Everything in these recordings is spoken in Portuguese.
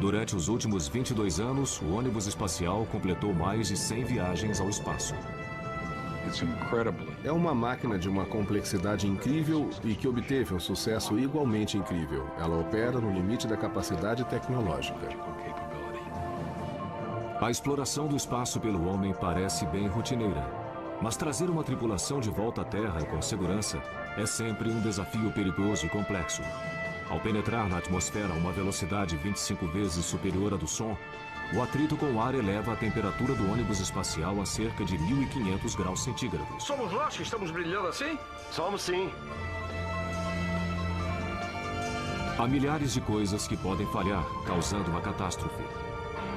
Durante os últimos 22 anos, o ônibus espacial completou mais de 100 viagens ao espaço. É uma máquina de uma complexidade incrível e que obteve um sucesso igualmente incrível. Ela opera no limite da capacidade tecnológica. A exploração do espaço pelo homem parece bem rotineira, mas trazer uma tripulação de volta à Terra com segurança é sempre um desafio perigoso e complexo. Ao penetrar na atmosfera a uma velocidade 25 vezes superior à do som, o atrito com o ar eleva a temperatura do ônibus espacial a cerca de 1.500 graus centígrados. Somos nós que estamos brilhando assim? Somos sim. Há milhares de coisas que podem falhar, causando uma catástrofe.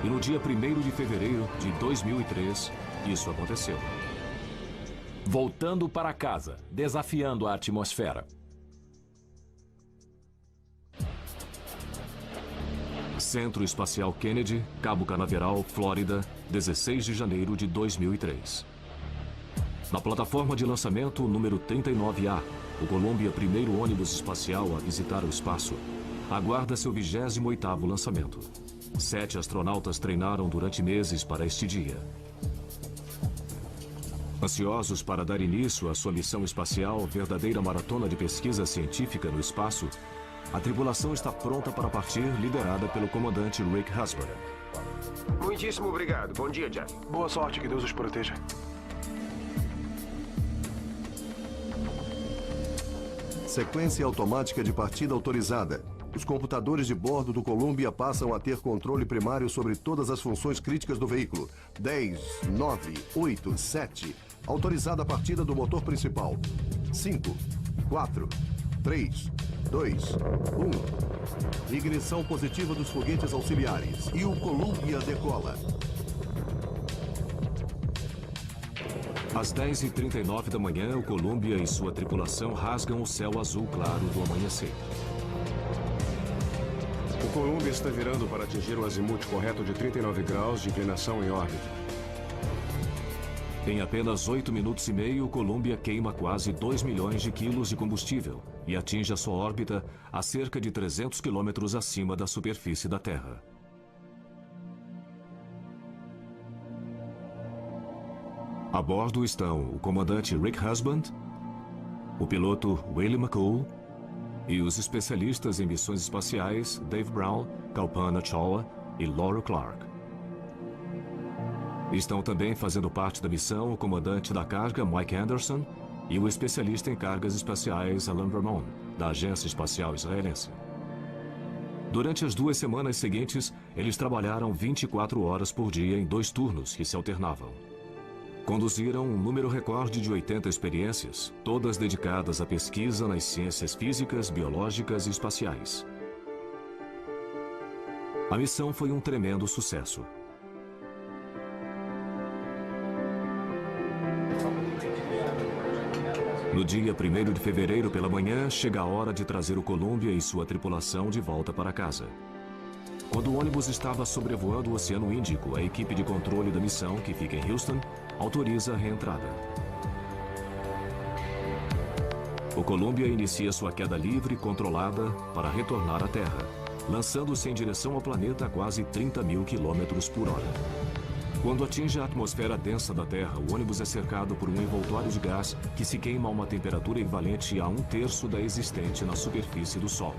E no dia 1º de fevereiro de 2003, isso aconteceu. Voltando para casa, desafiando a atmosfera. Centro Espacial Kennedy, Cabo Canaveral, Flórida, 16 de janeiro de 2003. Na plataforma de lançamento número 39A, o Columbia, primeiro ônibus espacial a visitar o espaço, aguarda seu 28º lançamento. 7 astronautas treinaram durante meses para este dia. Ansiosos para dar início à sua missão espacial, verdadeira maratona de pesquisa científica no espaço, a tripulação está pronta para partir, liderada pelo comandante Rick Husband. Muitíssimo obrigado. Bom dia, Jack. Boa sorte, que Deus os proteja. Sequência automática de partida autorizada. Os computadores de bordo do Columbia passam a ter controle primário sobre todas as funções críticas do veículo. 10, 9, 8, 7. Autorizada a partida do motor principal. 5, 4, 3, 2, 1. Ignição positiva dos foguetes auxiliares. E o Columbia decola. Às 10h39 da manhã, o Columbia e sua tripulação rasgam o céu azul claro do amanhecer. O Columbia está virando para atingir o azimuth correto de 39 graus de inclinação em órbita. Em apenas 8 minutos e meio, o Columbia queima quase 2 milhões de quilos de combustível e atinge a sua órbita a cerca de 300 quilômetros acima da superfície da Terra. A bordo estão o comandante Rick Husband, o piloto Willie McCool e os especialistas em missões espaciais Dave Brown, Kalpana Chawla e Laura Clark. Estão também fazendo parte da missão o comandante da carga Mike Anderson e o especialista em cargas espaciais Alan Ramon, da Agência Espacial Israelense. Durante as 2 semanas seguintes, eles trabalharam 24 horas por dia em 2 turnos que se alternavam. Conduziram um número recorde de 80 experiências, todas dedicadas à pesquisa nas ciências físicas, biológicas e espaciais. A missão foi um tremendo sucesso. No dia 1º de fevereiro pela manhã, chega a hora de trazer o Columbia e sua tripulação de volta para casa. Quando o ônibus estava sobrevoando o Oceano Índico, a equipe de controle da missão, que fica em Houston, autoriza a reentrada. O Columbia inicia sua queda livre, controlada, para retornar à Terra, lançando-se em direção ao planeta a quase 30 mil quilômetros por hora. Quando atinge a atmosfera densa da Terra, o ônibus é cercado por um envoltório de gás que se queima a uma temperatura equivalente a 1/3 da existente na superfície do Sol.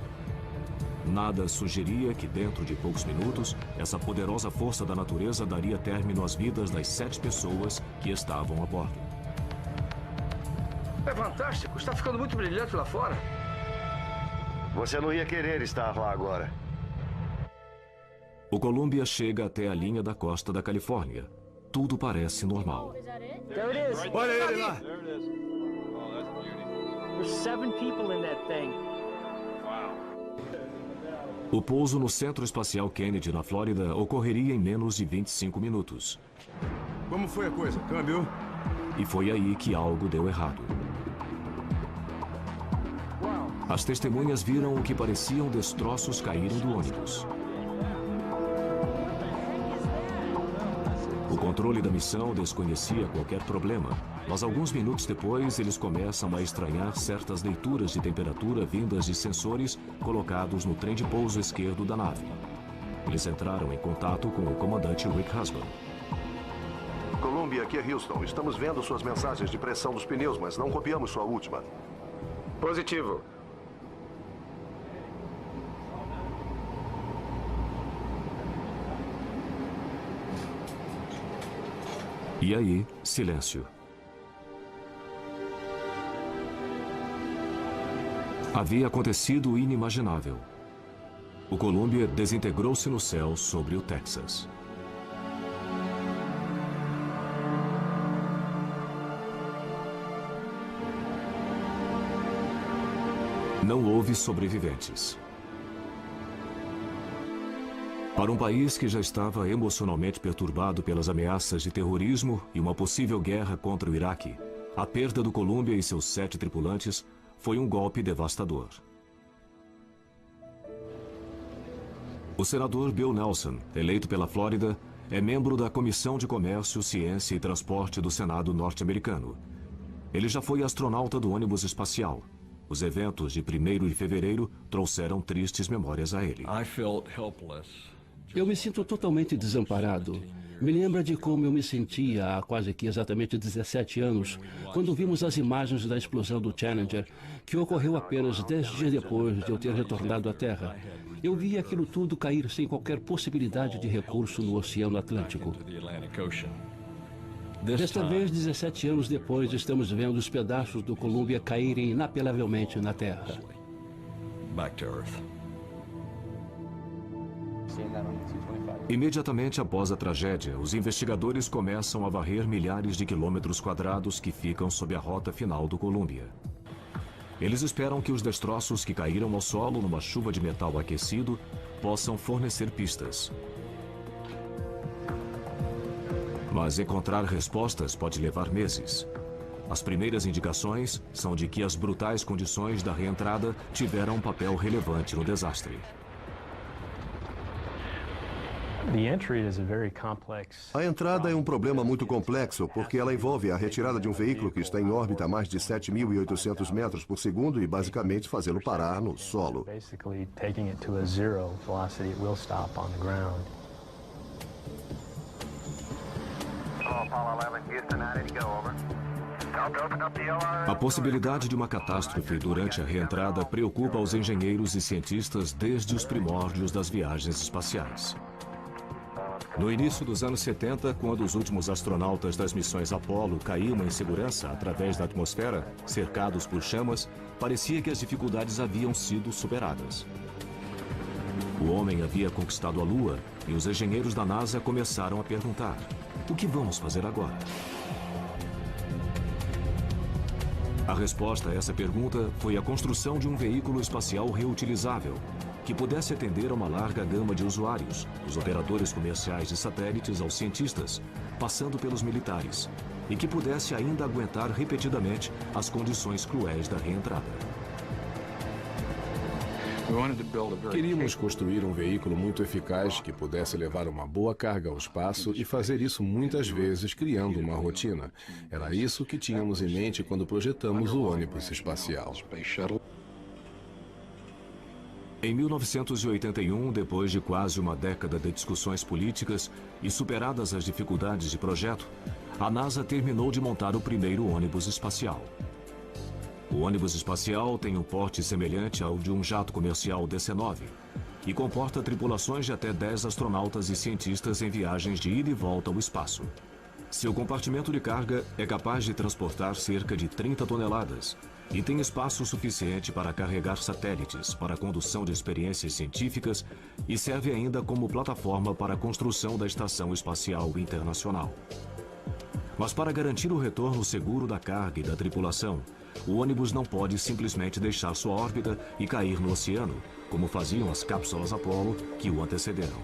Nada sugeria que, dentro de poucos minutos, essa poderosa força da natureza daria término às vidas das 7 pessoas que estavam a bordo. É fantástico. Está ficando muito brilhante lá fora. Você não ia querer estar lá agora. O Columbia chega até a linha da costa da Califórnia. Tudo parece normal. Olha ele lá! There's 7 people in that thing. O pouso no Centro Espacial Kennedy, na Flórida, ocorreria em menos de 25 minutos. Como foi a coisa? Câmbio? E foi aí que algo deu errado. As testemunhas viram o que pareciam destroços caírem do ônibus. O controle da missão desconhecia qualquer problema, mas alguns minutos depois eles começam a estranhar certas leituras de temperatura vindas de sensores colocados no trem de pouso esquerdo da nave. eles entraram em contato com o comandante Rick Husband. Columbia, aqui é Houston. Estamos vendo suas mensagens de pressão dos pneus, mas não copiamos sua última. Positivo. E aí, silêncio. Havia acontecido o inimaginável. O Columbia desintegrou-se no céu sobre o Texas. Não houve sobreviventes. Para um país que já estava emocionalmente perturbado pelas ameaças de terrorismo e uma possível guerra contra o Iraque, a perda do Columbia e seus 7 tripulantes foi um golpe devastador. O senador Bill Nelson, eleito pela Flórida, é membro da Comissão de Comércio, Ciência e Transporte do Senado norte-americano. Ele já foi astronauta do ônibus espacial. Os eventos de 1º de fevereiro trouxeram tristes memórias a ele. Eu me sinto totalmente desamparado. Me lembra de como eu me sentia há quase que exatamente 17 anos, quando vimos as imagens da explosão do Challenger, que ocorreu apenas 10 dias depois de eu ter retornado à Terra. Eu vi aquilo tudo cair sem qualquer possibilidade de recurso no Oceano Atlântico. Desta vez, 17 anos depois, estamos vendo os pedaços do Columbia caírem inapelavelmente na Terra. Imediatamente após a tragédia, os investigadores começam a varrer milhares de quilômetros quadrados que ficam sob a rota final do Columbia. Eles esperam que os destroços que caíram ao solo numa chuva de metal aquecido possam fornecer pistas. Mas encontrar respostas pode levar meses. As primeiras indicações são de que as brutais condições da reentrada tiveram um papel relevante no desastre. A entrada é um problema muito complexo, porque ela envolve a retirada de um veículo que está em órbita a mais de 7.800 metros por segundo e basicamente fazê-lo parar no solo. A possibilidade de uma catástrofe durante a reentrada preocupa os engenheiros e cientistas desde os primórdios das viagens espaciais. No início dos anos 70, quando os últimos astronautas das missões Apollo caíam em segurança através da atmosfera, cercados por chamas, parecia que as dificuldades haviam sido superadas. O homem havia conquistado a Lua e os engenheiros da NASA começaram a perguntar: o que vamos fazer agora? A resposta a essa pergunta foi a construção de um veículo espacial reutilizável, que pudesse atender a uma larga gama de usuários, dos operadores comerciais de satélites aos cientistas, passando pelos militares, e que pudesse ainda aguentar repetidamente as condições cruéis da reentrada. Queríamos construir um veículo muito eficaz que pudesse levar uma boa carga ao espaço e fazer isso muitas vezes, criando uma rotina. Era isso que tínhamos em mente quando projetamos o ônibus espacial. Em 1981, depois de quase uma década de discussões políticas e superadas as dificuldades de projeto, a NASA terminou de montar o primeiro ônibus espacial. O ônibus espacial tem um porte semelhante ao de um jato comercial DC-9 e comporta tripulações de até 10 astronautas e cientistas em viagens de ida e volta ao espaço. Seu compartimento de carga é capaz de transportar cerca de 30 toneladas e tem espaço suficiente para carregar satélites para a condução de experiências científicas e serve ainda como plataforma para a construção da Estação Espacial Internacional. Mas para garantir o retorno seguro da carga e da tripulação, o ônibus não pode simplesmente deixar sua órbita e cair no oceano, como faziam as cápsulas Apollo que o antecederam.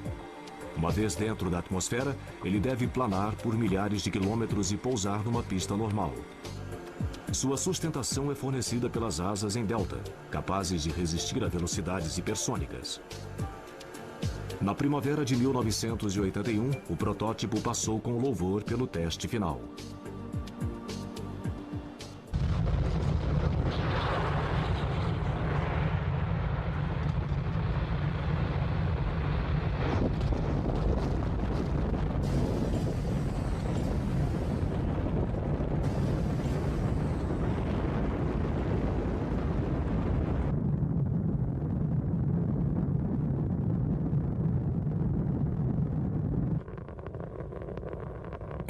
Uma vez dentro da atmosfera, ele deve planar por milhares de quilômetros e pousar numa pista normal. Sua sustentação é fornecida pelas asas em delta, capazes de resistir a velocidades hipersônicas. Na primavera de 1981, o protótipo passou com louvor pelo teste final.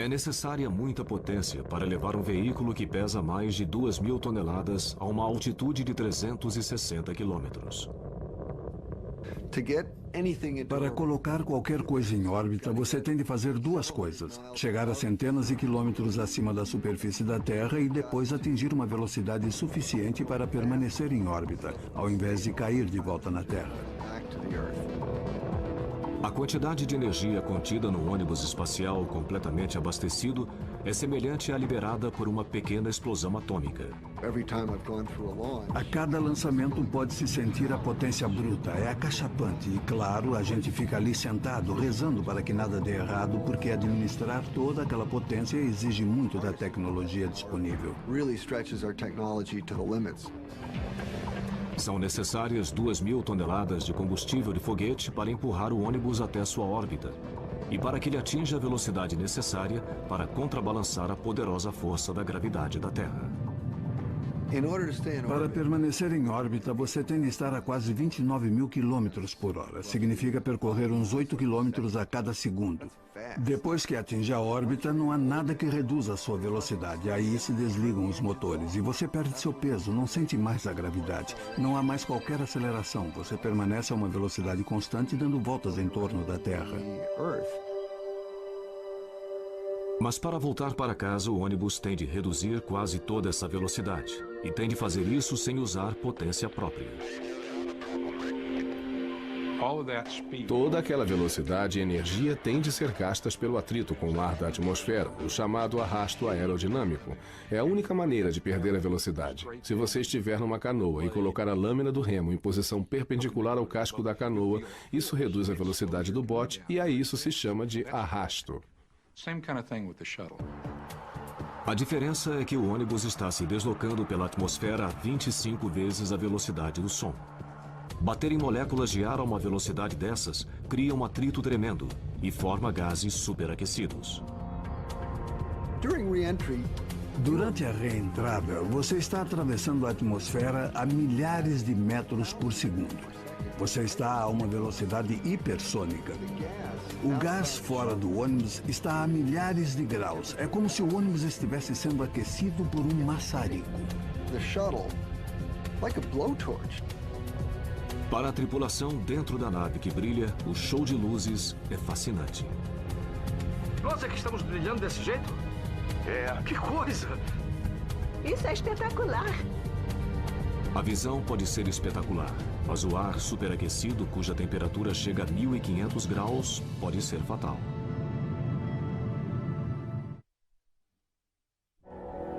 É necessária muita potência para levar um veículo que pesa mais de 2.000 toneladas a uma altitude de 360 quilômetros. Para colocar qualquer coisa em órbita, você tem de fazer duas coisas: chegar a centenas de quilômetros acima da superfície da Terra e depois atingir uma velocidade suficiente para permanecer em órbita, ao invés de cair de volta na Terra. A quantidade de energia contida no ônibus espacial completamente abastecido é semelhante à liberada por uma pequena explosão atômica. A cada lançamento pode-se sentir a potência bruta. É acachapante e, claro, a gente fica ali sentado, rezando para que nada dê errado, porque administrar toda aquela potência exige muito da tecnologia disponível. São necessárias 2.000 toneladas de combustível de foguete para empurrar o ônibus até sua órbita e para que ele atinja a velocidade necessária para contrabalançar a poderosa força da gravidade da Terra. Para permanecer em órbita, você tem de estar a quase 29.000 quilômetros por hora. Significa percorrer uns 8 quilômetros a cada segundo. Depois que atinge a órbita, não há nada que reduza a sua velocidade. Aí se desligam os motores e você perde seu peso, não sente mais a gravidade. Não há mais qualquer aceleração. Você permanece a uma velocidade constante dando voltas em torno da Terra. Mas para voltar para casa, o ônibus tem de reduzir quase toda essa velocidade e tem de fazer isso sem usar potência própria. Toda aquela velocidade e energia tem de ser gastas pelo atrito com o ar da atmosfera, o chamado arrasto aerodinâmico. É a única maneira de perder a velocidade. Se você estiver numa canoa e colocar a lâmina do remo em posição perpendicular ao casco da canoa, isso reduz a velocidade do bote e a isso se chama de arrasto. A diferença é que o ônibus está se deslocando pela atmosfera a 25 vezes a velocidade do som. Bater em moléculas de ar a uma velocidade dessas cria um atrito tremendo e forma gases superaquecidos. Durante a reentrada, você está atravessando a atmosfera a milhares de metros por segundo. Você está a uma velocidade hipersônica. O gás fora do ônibus está a milhares de graus. É como se o ônibus estivesse sendo aquecido por um maçarico. Para a tripulação dentro da nave que brilha, o show de luzes é fascinante. Nós é que estamos brilhando desse jeito? Que coisa! Isso é espetacular. A visão pode ser espetacular, mas o ar superaquecido, cuja temperatura chega a 1.500 graus, pode ser fatal.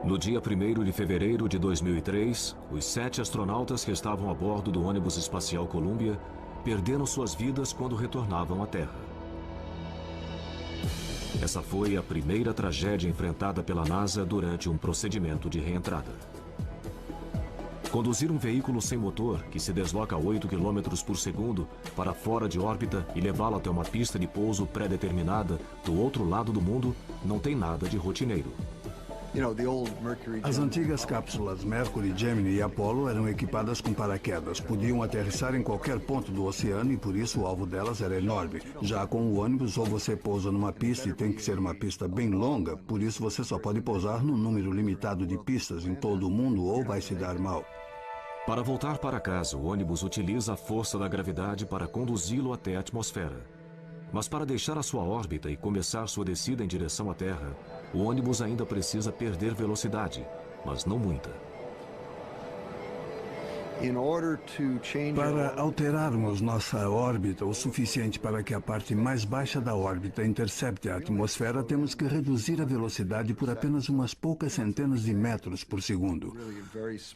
No dia 1º de fevereiro de 2003, os 7 astronautas que estavam a bordo do ônibus espacial Columbia perderam suas vidas quando retornavam à Terra. Essa foi a primeira tragédia enfrentada pela NASA durante um procedimento de reentrada. Conduzir um veículo sem motor, que se desloca a 8 km por segundo, para fora de órbita e levá-lo até uma pista de pouso pré-determinada do outro lado do mundo, não tem nada de rotineiro. As antigas cápsulas Mercury, Gemini e Apollo eram equipadas com paraquedas. Podiam aterrissar em qualquer ponto do oceano e por isso o alvo delas era enorme. Já com o ônibus, ou você pousa numa pista e tem que ser uma pista bem longa, por isso você só pode pousar num número limitado de pistas em todo o mundo ou vai se dar mal. Para voltar para casa, o ônibus utiliza a força da gravidade para conduzi-lo até a atmosfera. Mas para deixar a sua órbita e começar sua descida em direção à Terra, o ônibus ainda precisa perder velocidade, mas não muita. Para alterarmos nossa órbita o suficiente para que a parte mais baixa da órbita intercepte a atmosfera, temos que reduzir a velocidade por apenas umas poucas centenas de metros por segundo.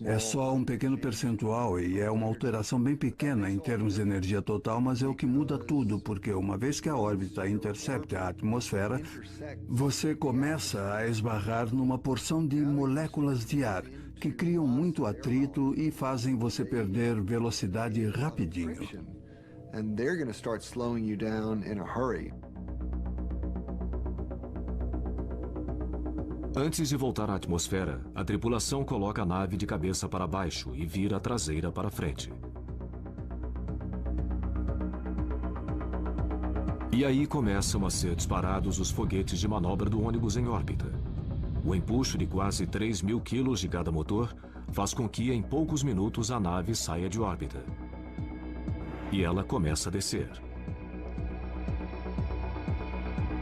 É só um pequeno percentual e é uma alteração bem pequena em termos de energia total, mas é o que muda tudo, porque uma vez que a órbita intercepta a atmosfera, você começa a esbarrar numa porção de moléculas de ar, que criam muito atrito e fazem você perder velocidade rapidinho. Antes de voltar à atmosfera, a tripulação coloca a nave de cabeça para baixo e vira a traseira para frente. E aí começam a ser disparados os foguetes de manobra do ônibus em órbita. O empuxo de quase 3.000 quilos de cada motor faz com que em poucos minutos a nave saia de órbita. E ela começa a descer.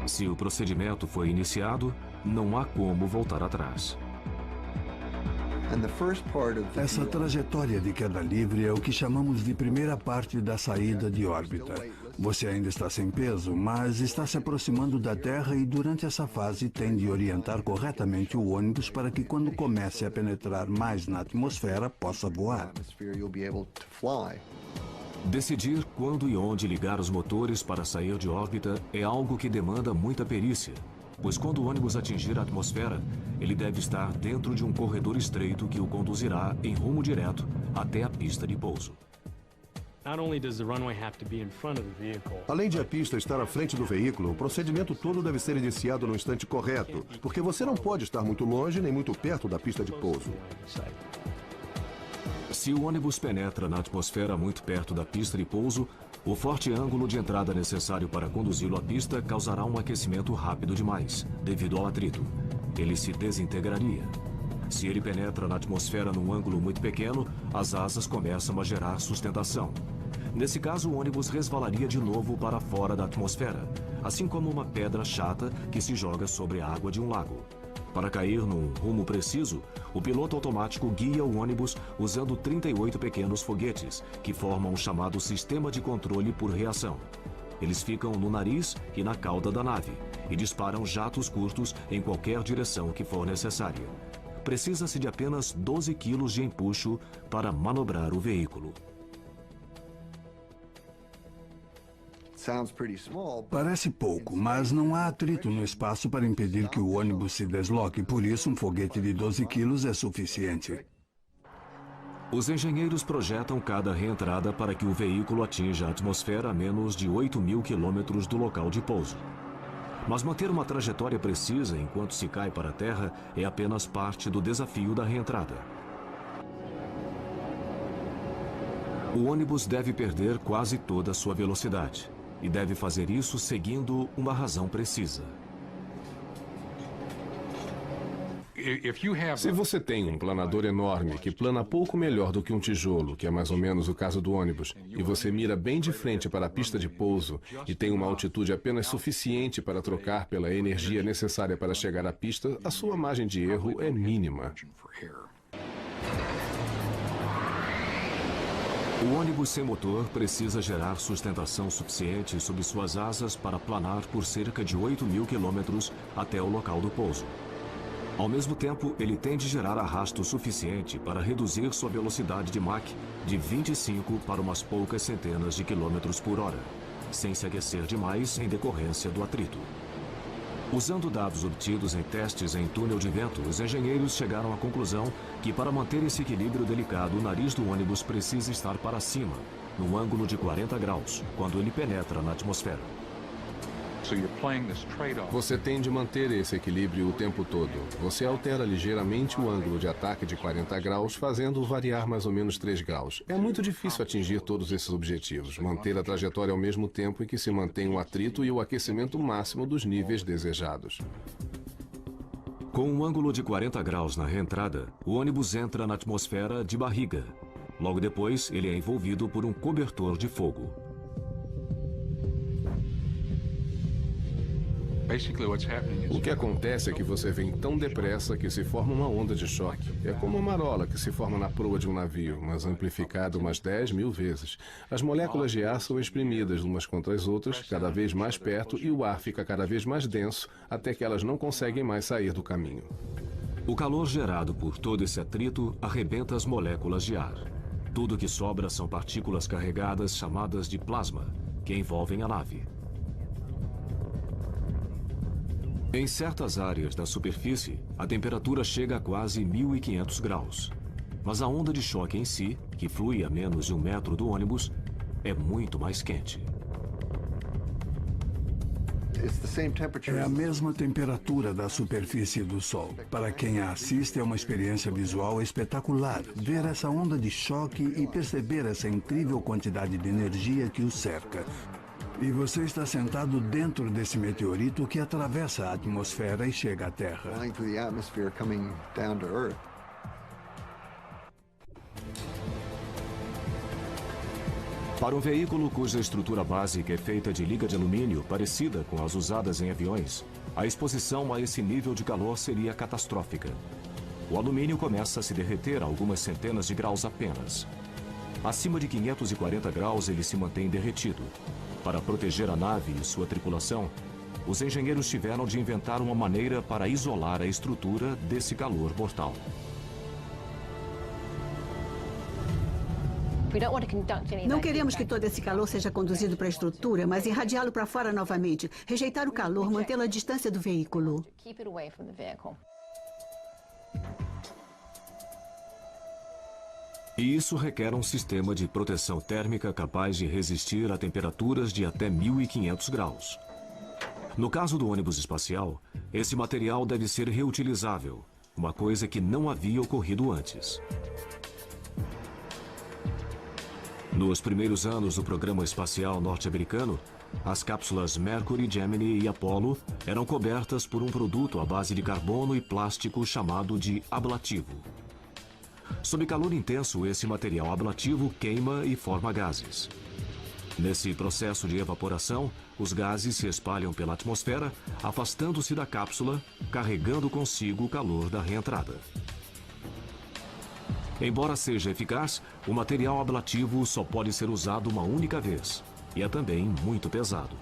Se o procedimento foi iniciado, não há como voltar atrás. Essa trajetória de queda livre é o que chamamos de primeira parte da saída de órbita. Você ainda está sem peso, mas está se aproximando da Terra e durante essa fase tem de orientar corretamente o ônibus para que quando comece a penetrar mais na atmosfera, possa voar. Decidir quando e onde ligar os motores para sair de órbita é algo que demanda muita perícia, pois quando o ônibus atingir a atmosfera, ele deve estar dentro de um corredor estreito que o conduzirá em rumo direto até a pista de pouso. Além de a pista estar à frente do veículo, o procedimento todo deve ser iniciado no instante correto, porque você não pode estar muito longe nem muito perto da pista de pouso. Se o ônibus penetra na atmosfera muito perto da pista de pouso, o forte ângulo de entrada necessário para conduzi-lo à pista causará um aquecimento rápido demais, devido ao atrito. Ele se desintegraria. Se ele penetra na atmosfera num ângulo muito pequeno, as asas começam a gerar sustentação. Nesse caso, o ônibus resvalaria de novo para fora da atmosfera, assim como uma pedra chata que se joga sobre a água de um lago. Para cair num rumo preciso, o piloto automático guia o ônibus usando 38 pequenos foguetes, que formam o chamado sistema de controle por reação. Eles ficam no nariz e na cauda da nave e disparam jatos curtos em qualquer direção que for necessária. Precisa-se de apenas 12 quilos de empuxo para manobrar o veículo. Parece pouco, mas não há atrito no espaço para impedir que o ônibus se desloque, por isso um foguete de 12 quilos é suficiente. Os engenheiros projetam cada reentrada para que o veículo atinja a atmosfera a menos de 8.000 quilômetros do local de pouso. Mas manter uma trajetória precisa enquanto se cai para a Terra é apenas parte do desafio da reentrada. O ônibus deve perder quase toda a sua velocidade. E deve fazer isso seguindo uma razão precisa. Se você tem um planador enorme que plana pouco melhor do que um tijolo, que é mais ou menos o caso do ônibus, e você mira bem de frente para a pista de pouso e tem uma altitude apenas suficiente para trocar pela energia necessária para chegar à pista, a sua margem de erro é mínima. O ônibus sem motor precisa gerar sustentação suficiente sob suas asas para planar por cerca de 8.000 quilômetros até o local do pouso. Ao mesmo tempo, ele tem de gerar arrasto suficiente para reduzir sua velocidade de Mach de 25 para umas poucas centenas de quilômetros por hora, sem se aquecer demais em decorrência do atrito. Usando dados obtidos em testes em túnel de vento, os engenheiros chegaram à conclusão que para manter esse equilíbrio delicado, o nariz do ônibus precisa estar para cima, num ângulo de 40 graus, quando ele penetra na atmosfera. Você tem de manter esse equilíbrio o tempo todo. Você altera ligeiramente o ângulo de ataque de 40 graus, fazendo-o variar mais ou menos 3 graus. É muito difícil atingir todos esses objetivos, manter a trajetória ao mesmo tempo em que se mantém o atrito e o aquecimento máximo dos níveis desejados. Com um ângulo de 40 graus na reentrada, o ônibus entra na atmosfera de barriga. Logo depois, ele é envolvido por um cobertor de fogo. O que acontece é que você vem tão depressa que se forma uma onda de choque. É como uma marola que se forma na proa de um navio, mas amplificada umas 10.000 vezes. As moléculas de ar são exprimidas umas contra as outras, cada vez mais perto, e o ar fica cada vez mais denso, até que elas não conseguem mais sair do caminho. O calor gerado por todo esse atrito arrebenta as moléculas de ar. Tudo que sobra são partículas carregadas chamadas de plasma, que envolvem a nave. Em certas áreas da superfície, a temperatura chega a quase 1.500 graus. Mas a onda de choque em si, que flui a menos de 1 metro do ônibus, é muito mais quente. É a mesma temperatura da superfície do Sol. Para quem a assiste, é uma experiência visual espetacular ver essa onda de choque e perceber essa incrível quantidade de energia que o cerca. E você está sentado dentro desse meteorito que atravessa a atmosfera e chega à Terra. Para um veículo cuja estrutura básica é feita de liga de alumínio, parecida com as usadas em aviões, a exposição a esse nível de calor seria catastrófica. O alumínio começa a se derreter a algumas centenas de graus apenas. Acima de 540 graus ele se mantém derretido. Para proteger a nave e sua tripulação, os engenheiros tiveram de inventar uma maneira para isolar a estrutura desse calor mortal. Não queremos que todo esse calor seja conduzido para a estrutura, mas irradiá-lo para fora novamente. Rejeitar o calor, mantê-lo à distância do veículo. E isso requer um sistema de proteção térmica capaz de resistir a temperaturas de até 1.500 graus. No caso do ônibus espacial, esse material deve ser reutilizável, uma coisa que não havia ocorrido antes. Nos primeiros anos do programa espacial norte-americano, as cápsulas Mercury, Gemini e Apollo eram cobertas por um produto à base de carbono e plástico chamado de ablativo. Sob calor intenso, esse material ablativo queima e forma gases. Nesse processo de evaporação, os gases se espalham pela atmosfera, afastando-se da cápsula, carregando consigo o calor da reentrada. Embora seja eficaz, o material ablativo só pode ser usado uma única vez, e é também muito pesado.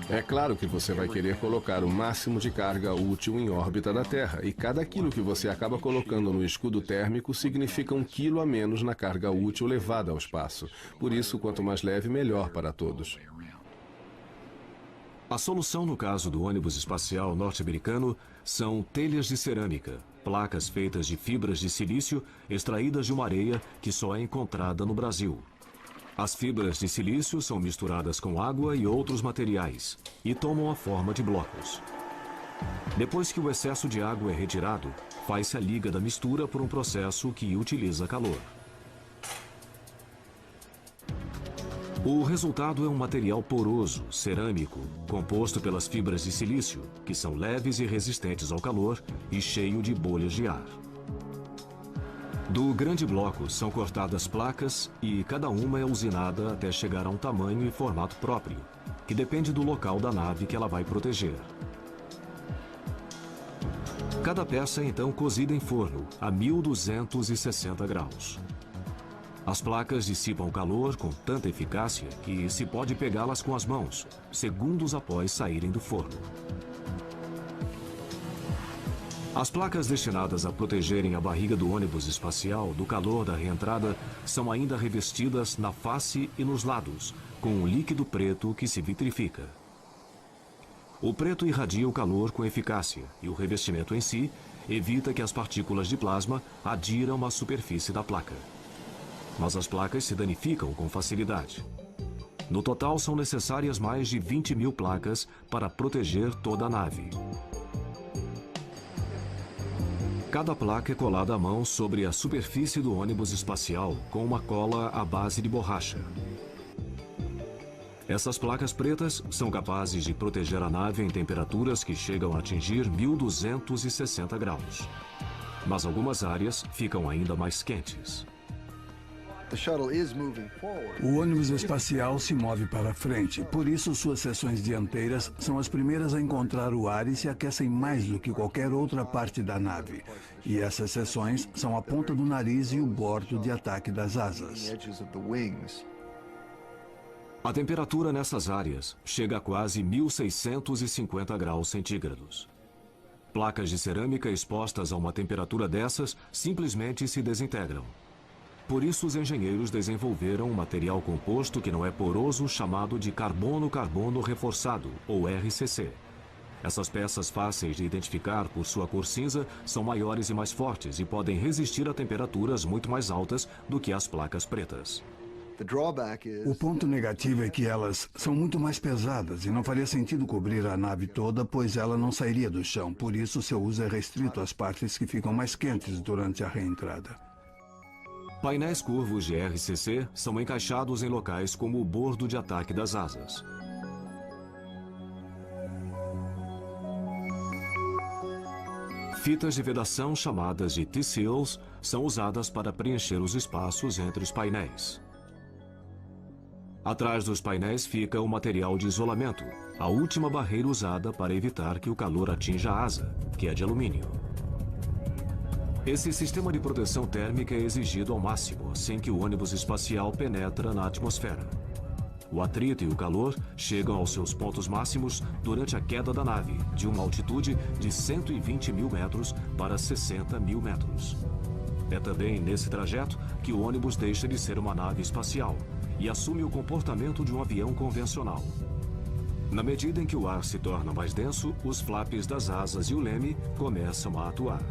É claro que você vai querer colocar o máximo de carga útil em órbita da Terra, e cada quilo que você acaba colocando no escudo térmico significa 1 quilo a menos na carga útil levada ao espaço. Por isso, quanto mais leve, melhor para todos. A solução no caso do ônibus espacial norte-americano são telhas de cerâmica, placas feitas de fibras de silício extraídas de uma areia que só é encontrada no Brasil. As fibras de silício são misturadas com água e outros materiais e tomam a forma de blocos. Depois que o excesso de água é retirado, faz-se a liga da mistura por um processo que utiliza calor. O resultado é um material poroso, cerâmico, composto pelas fibras de silício, que são leves e resistentes ao calor e cheio de bolhas de ar. Do grande bloco são cortadas placas e cada uma é usinada até chegar a um tamanho e formato próprio, que depende do local da nave que ela vai proteger. Cada peça é então cozida em forno a 1260 graus. As placas dissipam calor com tanta eficácia que se pode pegá-las com as mãos, segundos após saírem do forno. As placas destinadas a protegerem a barriga do ônibus espacial do calor da reentrada são ainda revestidas na face e nos lados, com um líquido preto que se vitrifica. O preto irradia o calor com eficácia e o revestimento em si evita que as partículas de plasma adiram à superfície da placa. Mas as placas se danificam com facilidade. No total, são necessárias mais de 20.000 placas para proteger toda a nave. Cada placa é colada à mão sobre a superfície do ônibus espacial com uma cola à base de borracha. Essas placas pretas são capazes de proteger a nave em temperaturas que chegam a atingir 1260 graus. Mas algumas áreas ficam ainda mais quentes. O ônibus espacial se move para frente, por isso suas seções dianteiras são as primeiras a encontrar o ar e se aquecem mais do que qualquer outra parte da nave. E essas seções são a ponta do nariz e o bordo de ataque das asas. A temperatura nessas áreas chega a quase 1650 graus centígrados. Placas de cerâmica expostas a uma temperatura dessas simplesmente se desintegram. Por isso, os engenheiros desenvolveram um material composto que não é poroso chamado de carbono-carbono reforçado, ou RCC. Essas peças fáceis de identificar por sua cor cinza são maiores e mais fortes e podem resistir a temperaturas muito mais altas do que as placas pretas. O ponto negativo é que elas são muito mais pesadas e não faria sentido cobrir a nave toda, pois ela não sairia do chão. Por isso, seu uso é restrito às partes que ficam mais quentes durante a reentrada. Painéis curvos de RCC são encaixados em locais como o bordo de ataque das asas. Fitas de vedação chamadas de T-seals são usadas para preencher os espaços entre os painéis. Atrás dos painéis fica o material de isolamento, a última barreira usada para evitar que o calor atinja a asa, que é de alumínio. Esse sistema de proteção térmica é exigido ao máximo, sem que o ônibus espacial penetre na atmosfera. O atrito e o calor chegam aos seus pontos máximos durante a queda da nave, de uma altitude de 120 mil metros para 60 mil metros. É também nesse trajeto que o ônibus deixa de ser uma nave espacial e assume o comportamento de um avião convencional. Na medida em que o ar se torna mais denso, os flaps das asas e o leme começam a atuar.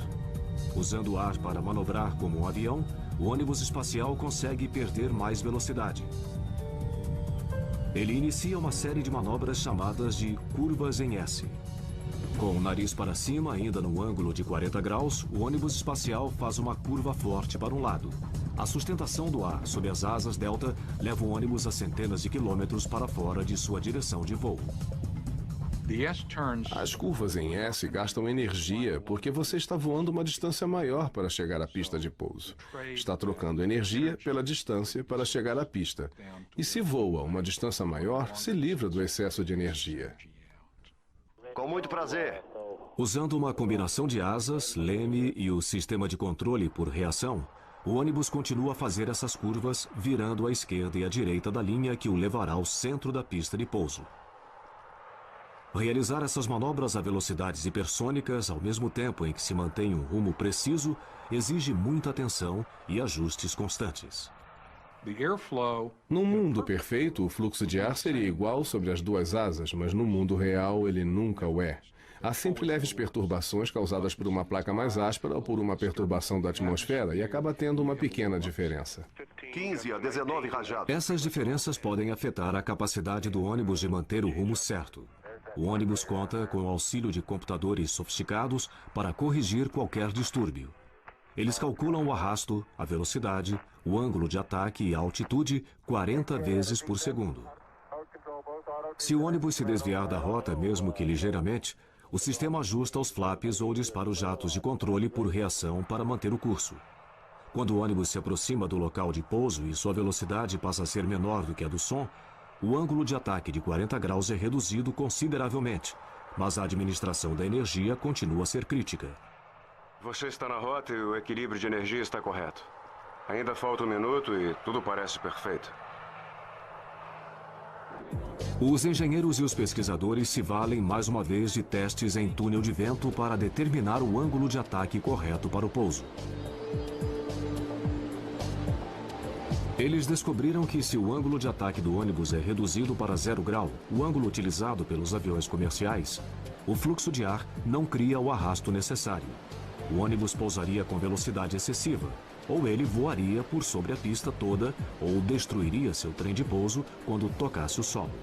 Usando o ar para manobrar como um avião, o ônibus espacial consegue perder mais velocidade. Ele inicia uma série de manobras chamadas de curvas em S. Com o nariz para cima, ainda no ângulo de 40 graus, o ônibus espacial faz uma curva forte para um lado. A sustentação do ar sob as asas delta leva o ônibus a centenas de quilômetros para fora de sua direção de voo. As curvas em S gastam energia porque você está voando uma distância maior para chegar à pista de pouso. Está trocando energia pela distância para chegar à pista. E se voa uma distância maior, se livra do excesso de energia. Com muito prazer. Usando uma combinação de asas, leme e o sistema de controle por reação, o ônibus continua a fazer essas curvas, virando à esquerda e à direita da linha que o levará ao centro da pista de pouso. Realizar essas manobras a velocidades hipersônicas, ao mesmo tempo em que se mantém um rumo preciso, exige muita atenção e ajustes constantes. Num mundo perfeito, o fluxo de ar seria igual sobre as duas asas, mas no mundo real ele nunca o é. Há sempre leves perturbações causadas por uma placa mais áspera ou por uma perturbação da atmosfera e acaba tendo uma pequena diferença. 15 a 19 rajadas. Essas diferenças podem afetar a capacidade do ônibus de manter o rumo certo. O ônibus conta com o auxílio de computadores sofisticados para corrigir qualquer distúrbio. Eles calculam o arrasto, a velocidade, o ângulo de ataque e a altitude 40 vezes por segundo. Se o ônibus se desviar da rota, mesmo que ligeiramente, o sistema ajusta os flaps ou dispara os jatos de controle por reação para manter o curso. Quando o ônibus se aproxima do local de pouso e sua velocidade passa a ser menor do que a do som, o ângulo de ataque de 40 graus é reduzido consideravelmente, mas a administração da energia continua a ser crítica. Você está na rota e o equilíbrio de energia está correto. Ainda falta 1 minuto e tudo parece perfeito. Os engenheiros e os pesquisadores se valem mais uma vez de testes em túnel de vento para determinar o ângulo de ataque correto para o pouso. Eles descobriram que se o ângulo de ataque do ônibus é reduzido para 0 grau, o ângulo utilizado pelos aviões comerciais, o fluxo de ar não cria o arrasto necessário. O ônibus pousaria com velocidade excessiva, ou ele voaria por sobre a pista toda, ou destruiria seu trem de pouso quando tocasse o solo.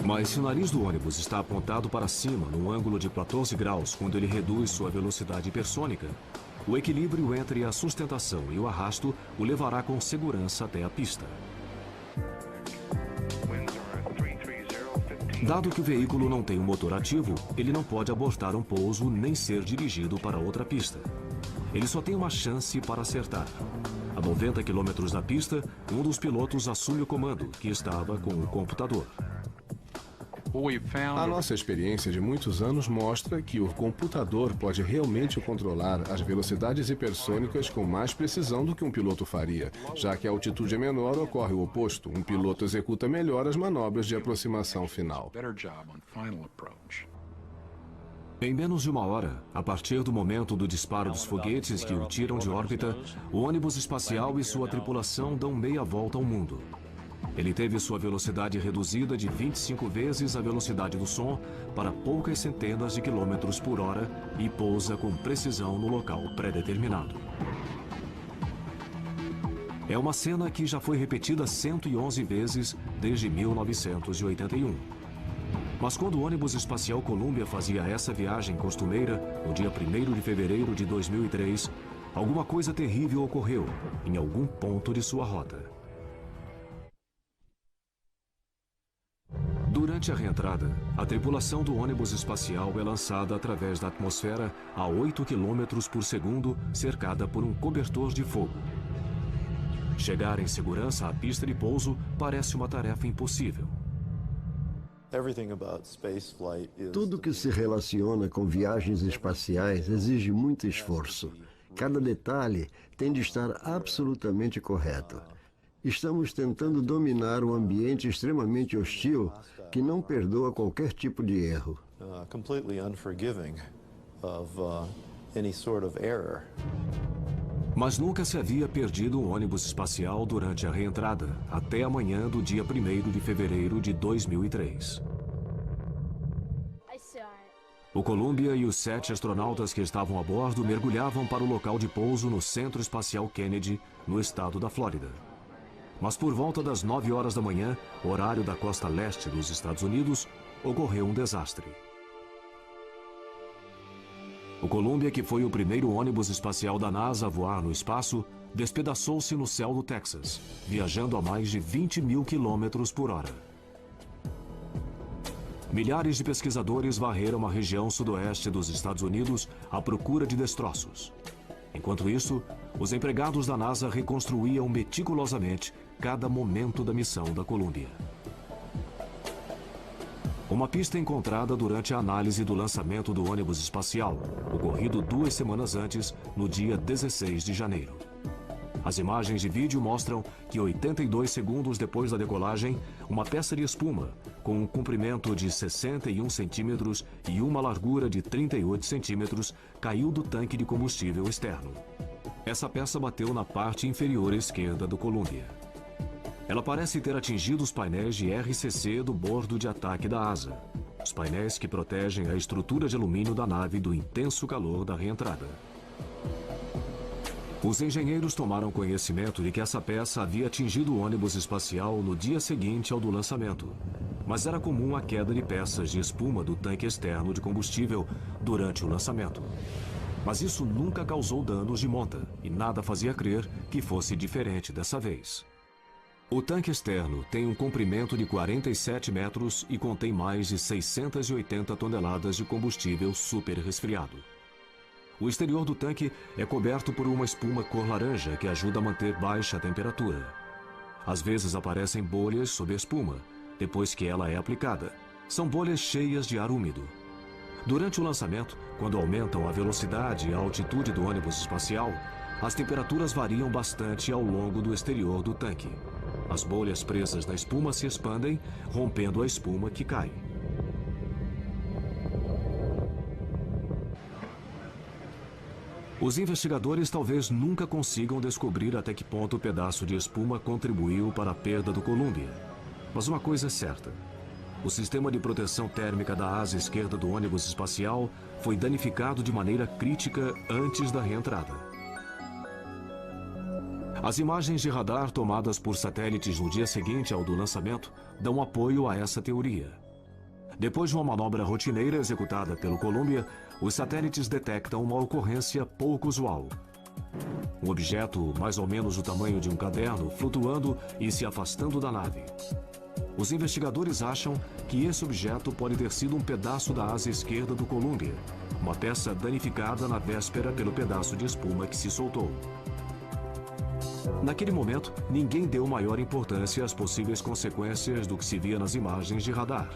Mas se o nariz do ônibus está apontado para cima, num ângulo de 14 graus, quando ele reduz sua velocidade hipersônica, o equilíbrio entre a sustentação e o arrasto o levará com segurança até a pista. Dado que o veículo não tem um motor ativo, ele não pode abortar um pouso nem ser dirigido para outra pista. Ele só tem uma chance para acertar. A 90 km da pista, um dos pilotos assume o comando, que estava com o computador. A nossa experiência de muitos anos mostra que o computador pode realmente controlar as velocidades hipersônicas com mais precisão do que um piloto faria, já que a altitude é menor, ocorre o oposto. Um piloto executa melhor as manobras de aproximação final. Em menos de 1 hora, a partir do momento do disparo dos foguetes que o tiram de órbita, o ônibus espacial e sua tripulação dão meia volta ao mundo. Ele teve sua velocidade reduzida de 25 vezes a velocidade do som para poucas centenas de quilômetros por hora e pousa com precisão no local pré-determinado. É uma cena que já foi repetida 111 vezes desde 1981. Mas quando o ônibus espacial Columbia fazia essa viagem costumeira, no dia 1º de fevereiro de 2003, alguma coisa terrível ocorreu em algum ponto de sua rota. Durante a reentrada, a tripulação do ônibus espacial é lançada através da atmosfera a 8 km por segundo, cercada por um cobertor de fogo. Chegar em segurança à pista de pouso parece uma tarefa impossível. Tudo que se relaciona com viagens espaciais exige muito esforço. Cada detalhe tem de estar absolutamente correto. Estamos tentando dominar um ambiente extremamente hostil que não perdoa qualquer tipo de erro. Mas nunca se havia perdido um ônibus espacial durante a reentrada, até a manhã do dia 1º de fevereiro de 2003. O Columbia e os 7 astronautas que estavam a bordo mergulhavam para o local de pouso no Centro Espacial Kennedy, no estado da Flórida. Mas por volta das 9 horas da manhã, horário da costa leste dos Estados Unidos, ocorreu um desastre. O Columbia, que foi o primeiro ônibus espacial da NASA a voar no espaço, despedaçou-se no céu do Texas, viajando a mais de 20 mil quilômetros por hora. Milhares de pesquisadores varreram a região sudoeste dos Estados Unidos à procura de destroços. Enquanto isso, os empregados da NASA reconstruíam meticulosamente cada momento da missão da Columbia. Uma pista encontrada durante a análise do lançamento do ônibus espacial, ocorrido 2 semanas antes, no dia 16 de janeiro. As imagens de vídeo mostram que 82 segundos depois da decolagem, uma peça de espuma, com um comprimento de 61 centímetros e uma largura de 38 centímetros, caiu do tanque de combustível externo. Essa peça bateu na parte inferior esquerda do Columbia. Ela parece ter atingido os painéis de RCC do bordo de ataque da asa, os painéis que protegem a estrutura de alumínio da nave do intenso calor da reentrada. Os engenheiros tomaram conhecimento de que essa peça havia atingido o ônibus espacial no dia seguinte ao do lançamento, mas era comum a queda de peças de espuma do tanque externo de combustível durante o lançamento. Mas isso nunca causou danos de monta e nada fazia crer que fosse diferente dessa vez. O tanque externo tem um comprimento de 47 metros e contém mais de 680 toneladas de combustível super resfriado. O exterior do tanque é coberto por uma espuma cor laranja que ajuda a manter baixa a temperatura. Às vezes aparecem bolhas sob a espuma, depois que ela é aplicada. São bolhas cheias de ar úmido. Durante o lançamento, quando aumentam a velocidade e a altitude do ônibus espacial, as temperaturas variam bastante ao longo do exterior do tanque. As bolhas presas na espuma se expandem, rompendo a espuma que cai. Os investigadores talvez nunca consigam descobrir até que ponto o pedaço de espuma contribuiu para a perda do Columbia. Mas uma coisa é certa: o sistema de proteção térmica da asa esquerda do ônibus espacial foi danificado de maneira crítica antes da reentrada. As imagens de radar tomadas por satélites no dia seguinte ao do lançamento dão apoio a essa teoria. Depois de uma manobra rotineira executada pelo Columbia, os satélites detectam uma ocorrência pouco usual. Um objeto mais ou menos do tamanho de um caderno flutuando e se afastando da nave. Os investigadores acham que esse objeto pode ter sido um pedaço da asa esquerda do Columbia, uma peça danificada na véspera pelo pedaço de espuma que se soltou. Naquele momento, ninguém deu maior importância às possíveis consequências do que se via nas imagens de radar.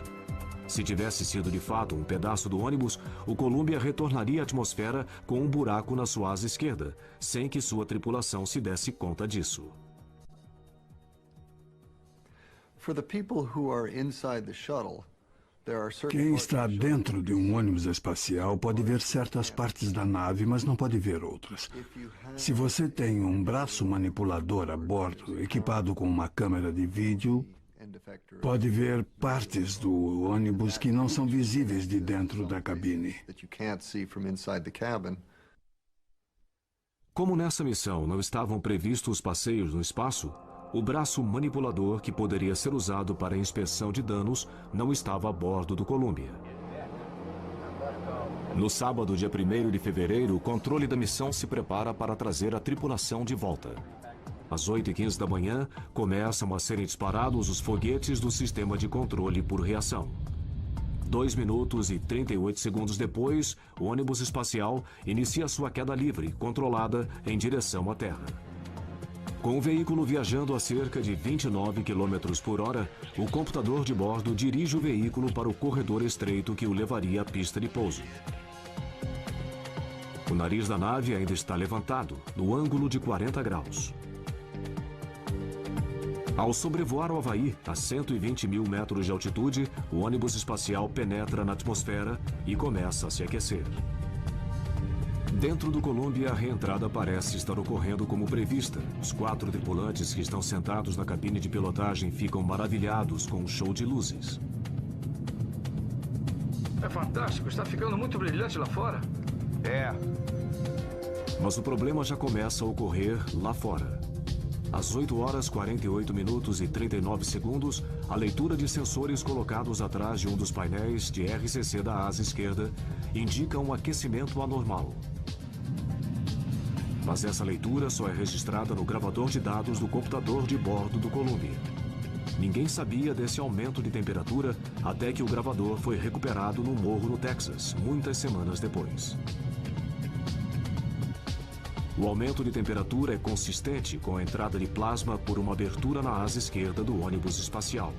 Se tivesse sido de fato um pedaço do ônibus, o Columbia retornaria à atmosfera com um buraco na sua asa esquerda, sem que sua tripulação se desse conta disso. Quem está dentro de um ônibus espacial pode ver certas partes da nave, mas não pode ver outras. Se você tem um braço manipulador a bordo, equipado com uma câmera de vídeo, pode ver partes do ônibus que não são visíveis de dentro da cabine. Como nessa missão não estavam previstos passeios no espaço, O braço manipulador que poderia ser usado para a inspeção de danos não estava a bordo do Columbia. No sábado, dia 1º de fevereiro, o controle da missão se prepara para trazer a tripulação de volta. Às 8h15 da manhã, começam a serem disparados os foguetes do sistema de controle por reação. 2 minutos e 38 segundos depois, o ônibus espacial inicia sua queda livre, controlada, em direção à Terra. Com o veículo viajando a cerca de 29 km por hora, o computador de bordo dirige o veículo para o corredor estreito que o levaria à pista de pouso. O nariz da nave ainda está levantado, no ângulo de 40 graus. Ao sobrevoar o Havaí, a 120 mil metros de altitude, o ônibus espacial penetra na atmosfera e começa a se aquecer. Dentro do Columbia, a reentrada parece estar ocorrendo como prevista. Os 4 tripulantes que estão sentados na cabine de pilotagem ficam maravilhados com o show de luzes. É fantástico, está ficando muito brilhante lá fora. Mas o problema já começa a ocorrer lá fora. Às 8 horas 48 minutos e 39 segundos, a leitura de sensores colocados atrás de um dos painéis de RCC da asa esquerda indica um aquecimento anormal. Mas essa leitura só é registrada no gravador de dados do computador de bordo do Columbia. Ninguém sabia desse aumento de temperatura até que o gravador foi recuperado num morro no Texas, muitas semanas depois. O aumento de temperatura é consistente com a entrada de plasma por uma abertura na asa esquerda do ônibus espacial.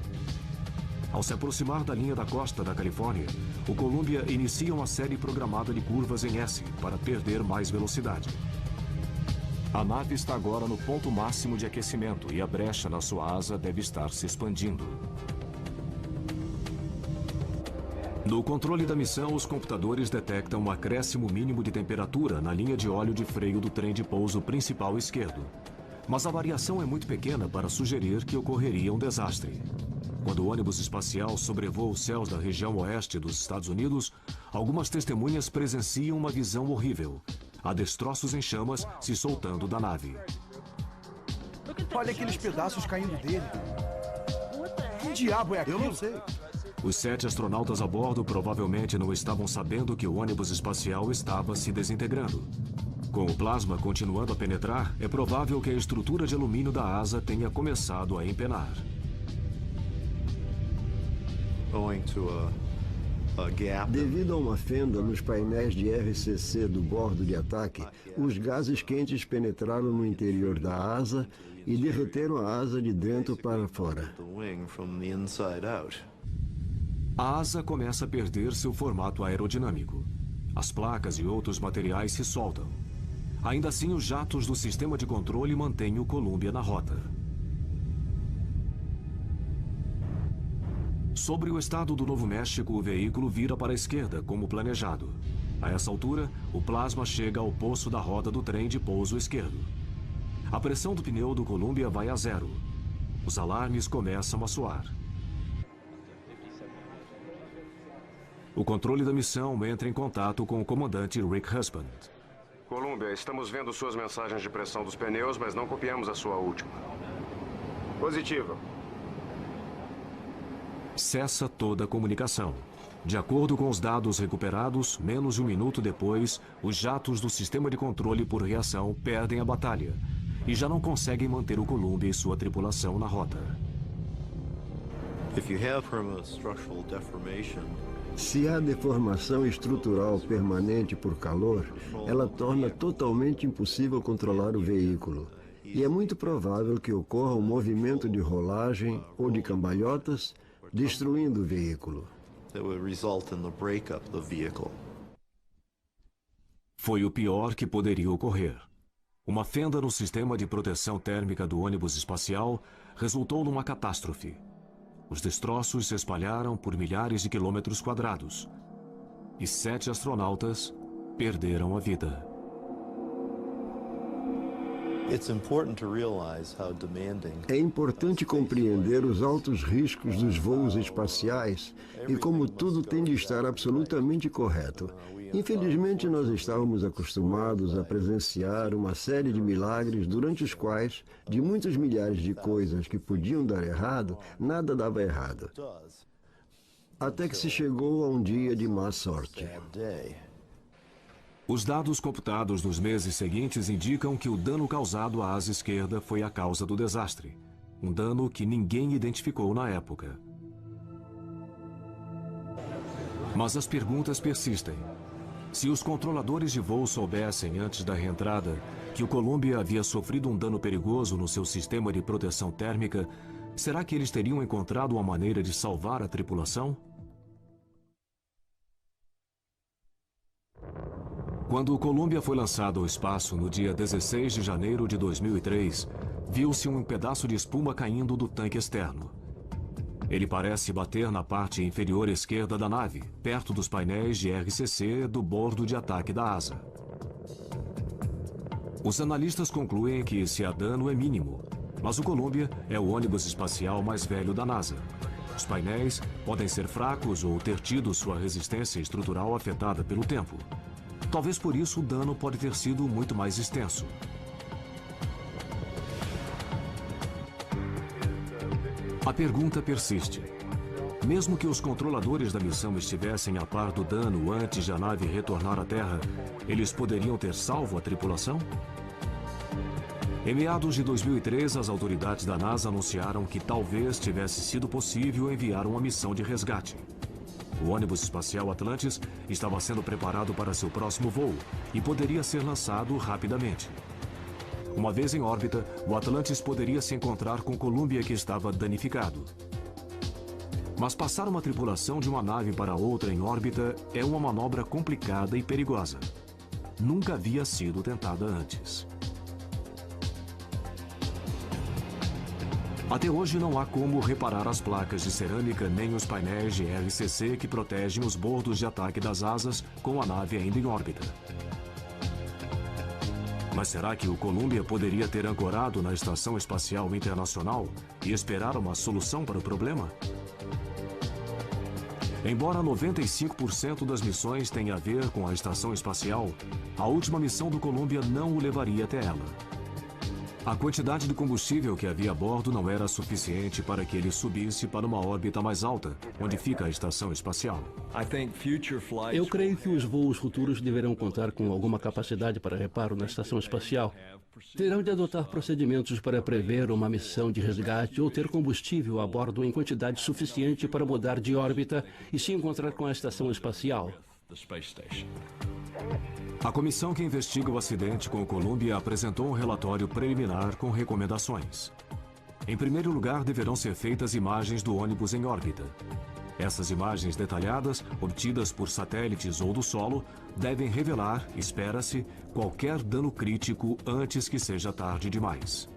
Ao se aproximar da linha da costa da Califórnia, o Columbia inicia uma série programada de curvas em S para perder mais velocidade. A nave está agora no ponto máximo de aquecimento e a brecha na sua asa deve estar se expandindo. No controle da missão, os computadores detectam um acréscimo mínimo de temperatura na linha de óleo de freio do trem de pouso principal esquerdo. Mas a variação é muito pequena para sugerir que ocorreria um desastre. Quando o ônibus espacial sobrevoa os céus da região oeste dos Estados Unidos, algumas testemunhas presenciam uma visão horrível. Há destroços em chamas se soltando da nave. Olha aqueles pedaços caindo dele. Que diabo é aquilo? Eu não sei. Os 7 astronautas a bordo provavelmente não estavam sabendo que o ônibus espacial estava se desintegrando. Com o plasma continuando a penetrar, é provável que a estrutura de alumínio da asa tenha começado a empenar. Devido a uma fenda nos painéis de RCC do bordo de ataque, os gases quentes penetraram no interior da asa e derreteram a asa de dentro para fora. A asa começa a perder seu formato aerodinâmico. As placas e outros materiais se soltam. Ainda assim, os jatos do sistema de controle mantêm o Columbia na rota. Sobre o estado do Novo México, o veículo vira para a esquerda, como planejado. A essa altura, o plasma chega ao poço da roda do trem de pouso esquerdo. A pressão do pneu do Columbia vai a 0. Os alarmes começam a soar. O controle da missão entra em contato com o comandante Rick Husband. Columbia, estamos vendo suas mensagens de pressão dos pneus, mas não copiamos a sua última. Positivo. Cessa toda a comunicação. De acordo com os dados recuperados, menos de 1 minuto depois, os jatos do sistema de controle por reação perdem a batalha e já não conseguem manter o Columbia e sua tripulação na rota. Se há deformação estrutural permanente por calor, ela torna totalmente impossível controlar o veículo. E é muito provável que ocorra um movimento de rolagem ou de cambalhotas, destruindo o veículo. Foi o pior que poderia ocorrer. Uma fenda no sistema de proteção térmica do ônibus espacial resultou numa catástrofe. Os destroços se espalharam por milhares de quilômetros quadrados. E 7 astronautas perderam a vida. É importante compreender os altos riscos dos voos espaciais e como tudo tem de estar absolutamente correto. Infelizmente, nós estávamos acostumados a presenciar uma série de milagres durante os quais, de muitos milhares de coisas que podiam dar errado, nada dava errado. Até que se chegou a um dia de má sorte. Os dados computados nos meses seguintes indicam que o dano causado à asa esquerda foi a causa do desastre. Um dano que ninguém identificou na época. Mas as perguntas persistem. Se os controladores de voo soubessem antes da reentrada que o Columbia havia sofrido um dano perigoso no seu sistema de proteção térmica, será que eles teriam encontrado uma maneira de salvar a tripulação? Quando o Columbia foi lançado ao espaço no dia 16 de janeiro de 2003, viu-se um pedaço de espuma caindo do tanque externo. Ele parece bater na parte inferior esquerda da nave, perto dos painéis de RCC do bordo de ataque da asa. Os analistas concluem que esse dano é mínimo, mas o Columbia é o ônibus espacial mais velho da NASA. Os painéis podem ser fracos ou ter tido sua resistência estrutural afetada pelo tempo. Talvez por isso o dano pode ter sido muito mais extenso. A pergunta persiste. Mesmo que os controladores da missão estivessem a par do dano antes de a nave retornar à Terra, eles poderiam ter salvo a tripulação? Em meados de 2003, as autoridades da NASA anunciaram que talvez tivesse sido possível enviar uma missão de resgate. O ônibus espacial Atlantis estava sendo preparado para seu próximo voo e poderia ser lançado rapidamente. Uma vez em órbita, o Atlantis poderia se encontrar com Columbia, que estava danificado. Mas passar uma tripulação de uma nave para outra em órbita é uma manobra complicada e perigosa. Nunca havia sido tentada antes. Até hoje não há como reparar as placas de cerâmica nem os painéis de RCC que protegem os bordos de ataque das asas com a nave ainda em órbita. Mas será que o Columbia poderia ter ancorado na Estação Espacial Internacional e esperar uma solução para o problema? Embora 95% das missões tenha a ver com a Estação Espacial, a última missão do Columbia não o levaria até ela. A quantidade de combustível que havia a bordo não era suficiente para que ele subisse para uma órbita mais alta, onde fica a estação espacial. Eu creio que os voos futuros deverão contar com alguma capacidade para reparo na estação espacial. Terão de adotar procedimentos para prever uma missão de resgate ou ter combustível a bordo em quantidade suficiente para mudar de órbita e se encontrar com a estação espacial. A comissão que investiga o acidente com o Columbia apresentou um relatório preliminar com recomendações. Em primeiro lugar, deverão ser feitas imagens do ônibus em órbita. Essas imagens detalhadas, obtidas por satélites ou do solo, devem revelar, espera-se, qualquer dano crítico antes que seja tarde demais.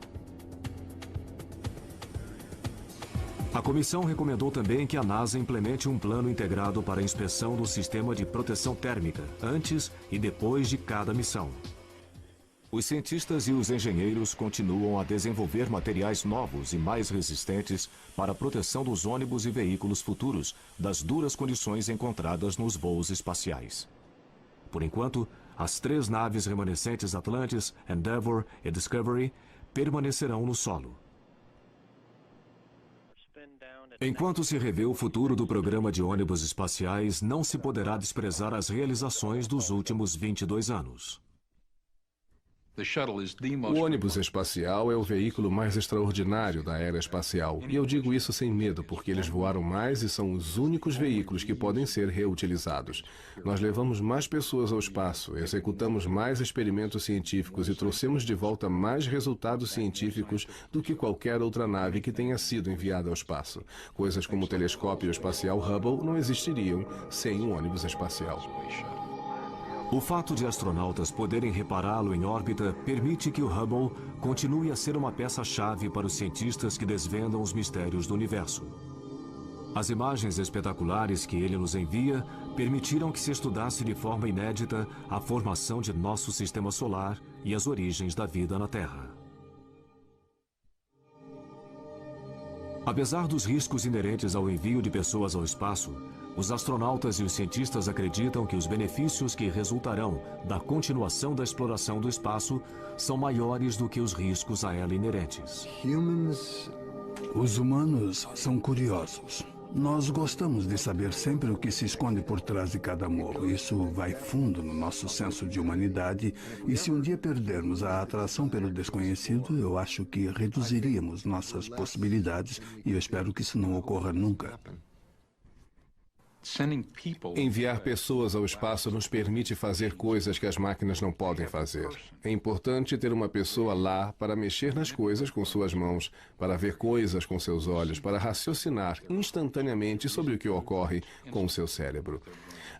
A comissão recomendou também que a NASA implemente um plano integrado para a inspeção do sistema de proteção térmica, antes e depois de cada missão. Os cientistas e os engenheiros continuam a desenvolver materiais novos e mais resistentes para a proteção dos ônibus e veículos futuros das duras condições encontradas nos voos espaciais. Por enquanto, as 3 naves remanescentes Atlantis, Endeavour e Discovery permanecerão no solo. Enquanto se revê o futuro do programa de ônibus espaciais, não se poderá desprezar as realizações dos últimos 22 anos. O ônibus espacial é o veículo mais extraordinário da era espacial. E eu digo isso sem medo, porque eles voaram mais e são os únicos veículos que podem ser reutilizados. Nós levamos mais pessoas ao espaço, executamos mais experimentos científicos e trouxemos de volta mais resultados científicos do que qualquer outra nave que tenha sido enviada ao espaço. Coisas como o telescópio espacial Hubble não existiriam sem um ônibus espacial. O fato de astronautas poderem repará-lo em órbita permite que o Hubble continue a ser uma peça-chave para os cientistas que desvendam os mistérios do universo. As imagens espetaculares que ele nos envia permitiram que se estudasse de forma inédita a formação de nosso sistema solar e as origens da vida na Terra. Apesar dos riscos inerentes ao envio de pessoas ao espaço, os astronautas e os cientistas acreditam que os benefícios que resultarão da continuação da exploração do espaço são maiores do que os riscos a ela inerentes. Os humanos são curiosos. Nós gostamos de saber sempre o que se esconde por trás de cada morro. Isso vai fundo no nosso senso de humanidade. E se um dia perdermos a atração pelo desconhecido, eu acho que reduziríamos nossas possibilidades. E eu espero que isso não ocorra nunca. Enviar pessoas ao espaço nos permite fazer coisas que as máquinas não podem fazer. É importante ter uma pessoa lá para mexer nas coisas com suas mãos, para ver coisas com seus olhos, para raciocinar instantaneamente sobre o que ocorre com o seu cérebro.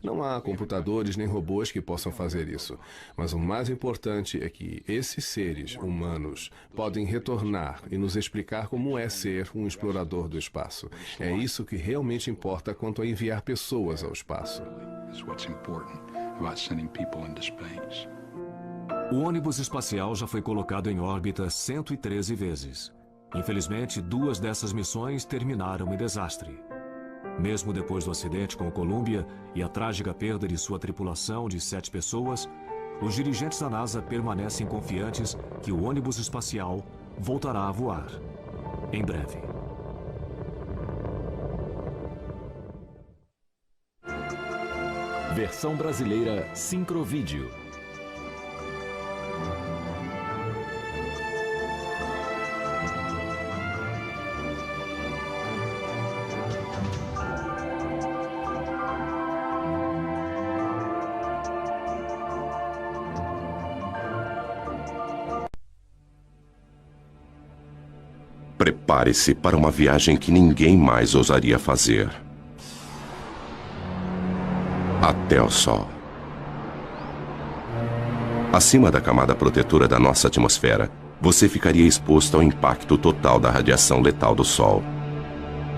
Não há computadores nem robôs que possam fazer isso. Mas o mais importante é que esses seres humanos podem retornar e nos explicar como é ser um explorador do espaço. É isso que realmente importa quanto a enviar pessoas ao espaço. O ônibus espacial já foi colocado em órbita 113 vezes. Infelizmente, 2 dessas missões terminaram em desastre. Mesmo depois do acidente com o Columbia e a trágica perda de sua tripulação de 7 pessoas, os dirigentes da NASA permanecem confiantes que o ônibus espacial voltará a voar em breve. Versão brasileira Sincrovídeo. Prepare-se para uma viagem que ninguém mais ousaria fazer. Até o Sol. Acima da camada protetora da nossa atmosfera, você ficaria exposto ao impacto total da radiação letal do Sol.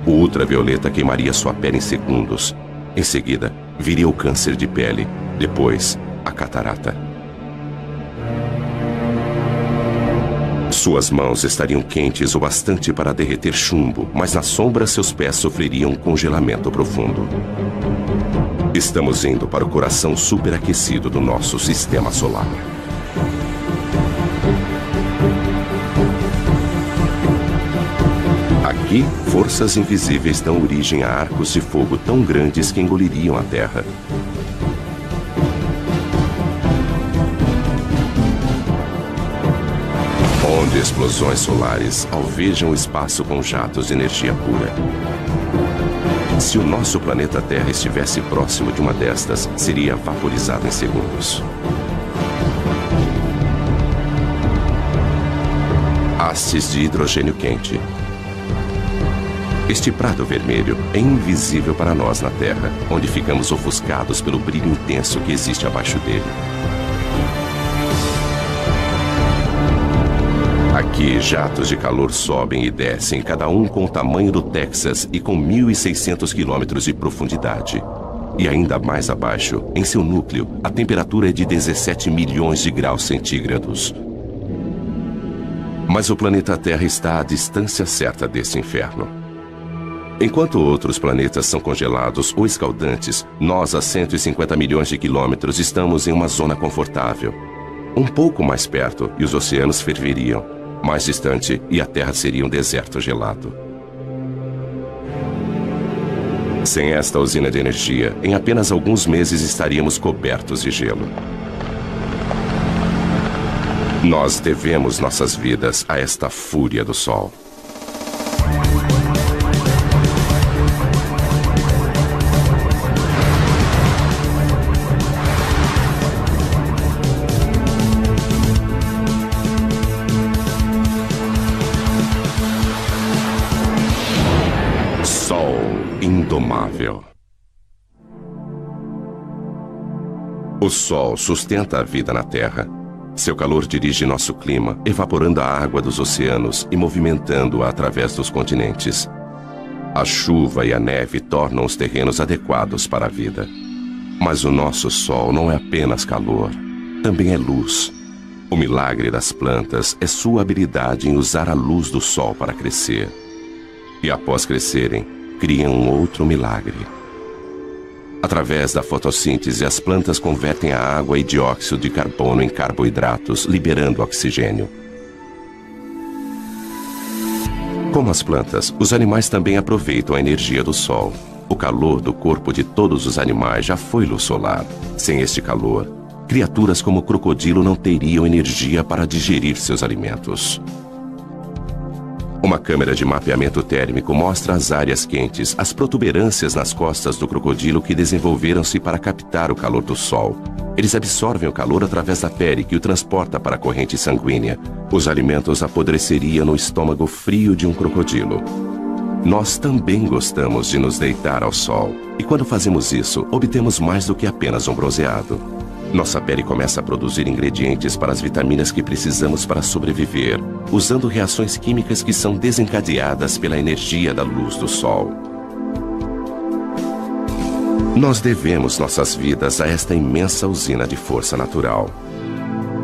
O ultravioleta queimaria sua pele em segundos. Em seguida, viria o câncer de pele. Depois, a catarata. Suas mãos estariam quentes o bastante para derreter chumbo, mas na sombra seus pés sofreriam um congelamento profundo. Estamos indo para o coração superaquecido do nosso sistema solar. Aqui, forças invisíveis dão origem a arcos de fogo tão grandes que engoliriam a Terra. Onde explosões solares alvejam o espaço com jatos de energia pura. Se o nosso planeta Terra estivesse próximo de uma destas, seria vaporizado em segundos. Hastes de hidrogênio quente. Este prato vermelho é invisível para nós na Terra, onde ficamos ofuscados pelo brilho intenso que existe abaixo dele. Aqui, jatos de calor sobem e descem, cada um com o tamanho do Texas e com 1.600 quilômetros de profundidade. E ainda mais abaixo, em seu núcleo, a temperatura é de 17 milhões de graus centígrados. Mas o planeta Terra está à distância certa desse inferno. Enquanto outros planetas são congelados ou escaldantes, nós, a 150 milhões de quilômetros, estamos em uma zona confortável. Um pouco mais perto, e os oceanos ferveriam. Mais distante, e a Terra seria um deserto gelado. Sem esta usina de energia, em apenas alguns meses estaríamos cobertos de gelo. Nós devemos nossas vidas a esta fúria do Sol. Indomável. O Sol sustenta a vida na Terra. Seu calor dirige nosso clima, evaporando a água dos oceanos e movimentando-a através dos continentes. A chuva e a neve tornam os terrenos adequados para a vida. Mas o nosso Sol não é apenas calor, também é luz. O milagre das plantas é sua habilidade em usar a luz do Sol para crescer. E após crescerem, criam um outro milagre: Através da fotossíntese, as plantas convertem a água e dióxido de carbono em carboidratos, liberando oxigênio. Como as plantas, os animais também aproveitam a energia do sol. O calor do corpo de todos os animais já foi luz solar. Sem este calor, criaturas como o crocodilo não teriam energia para digerir seus alimentos. Uma câmera de mapeamento térmico mostra as áreas quentes, as protuberâncias nas costas do crocodilo que desenvolveram-se para captar o calor do sol. Eles absorvem o calor através da pele, que o transporta para a corrente sanguínea. Os alimentos apodreceriam no estômago frio de um crocodilo. Nós também gostamos de nos deitar ao sol. E quando fazemos isso, obtemos mais do que apenas um bronzeado. Nossa pele começa a produzir ingredientes para as vitaminas que precisamos para sobreviver, usando reações químicas que são desencadeadas pela energia da luz do sol. Nós devemos nossas vidas a esta imensa usina de força natural.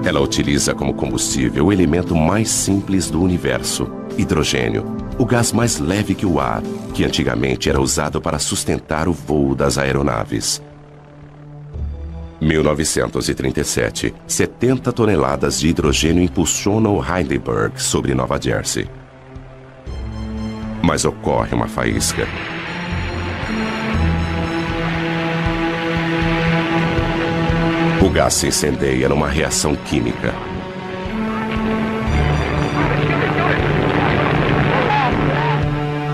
Ela utiliza como combustível o elemento mais simples do universo, hidrogênio, o gás mais leve que o ar, que antigamente era usado para sustentar o voo das aeronaves. 1937, 70 toneladas de hidrogênio impulsionam o Heidelberg sobre Nova Jersey. Mas ocorre uma faísca. O gás se incendeia numa reação química.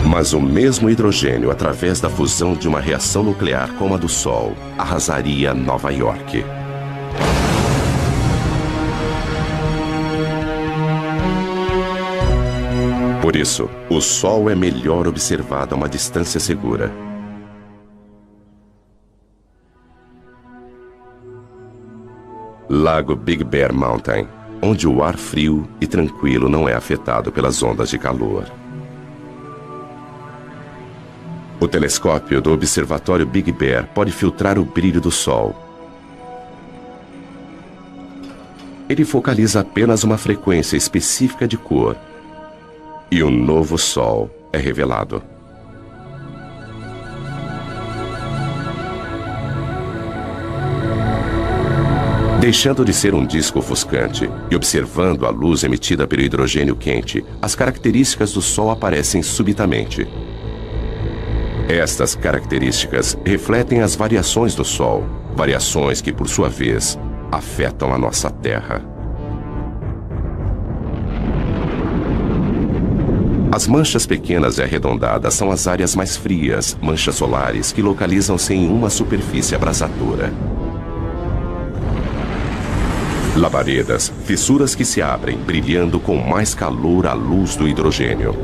Mas o mesmo hidrogênio, através da fusão de uma reação nuclear como a do Sol, arrasaria Nova York. Por isso, o Sol é melhor observado a uma distância segura. Lago Big Bear Mountain, onde o ar frio e tranquilo não é afetado pelas ondas de calor. O telescópio do observatório Big Bear pode filtrar o brilho do Sol. Ele focaliza apenas uma frequência específica de cor. E um novo Sol é revelado. Deixando de ser um disco ofuscante e observando a luz emitida pelo hidrogênio quente, as características do Sol aparecem subitamente. Estas características refletem as variações do Sol, variações que, por sua vez, afetam a nossa Terra. As manchas pequenas e arredondadas são as áreas mais frias, manchas solares que localizam-se em uma superfície abrasadora. Labaredas, fissuras que se abrem, brilhando com mais calor à luz do hidrogênio.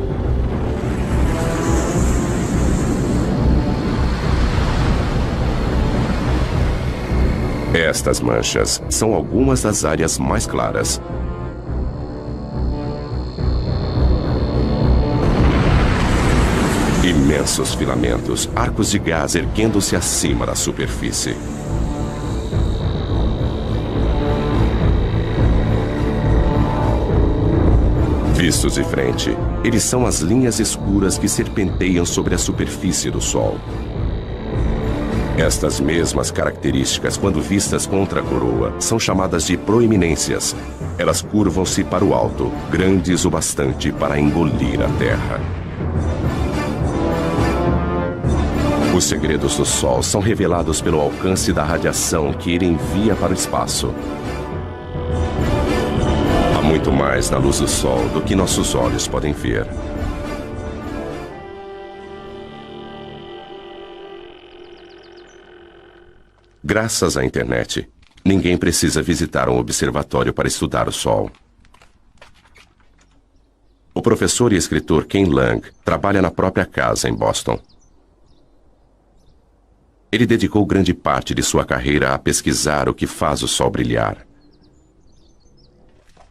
Estas manchas são algumas das áreas mais claras. Imensos filamentos, arcos de gás erguendo-se acima da superfície. Vistos de frente, eles são as linhas escuras que serpenteiam sobre a superfície do Sol. Estas mesmas características, quando vistas contra a coroa, são chamadas de proeminências. Elas curvam-se para o alto, grandes o bastante para engolir a Terra. Os segredos do Sol são revelados pelo alcance da radiação que ele envia para o espaço. Há muito mais na luz do Sol do que nossos olhos podem ver. Graças à internet, ninguém precisa visitar um observatório para estudar o Sol. O professor e escritor Ken Lang trabalha na própria casa em Boston. Ele dedicou grande parte de sua carreira a pesquisar o que faz o Sol brilhar.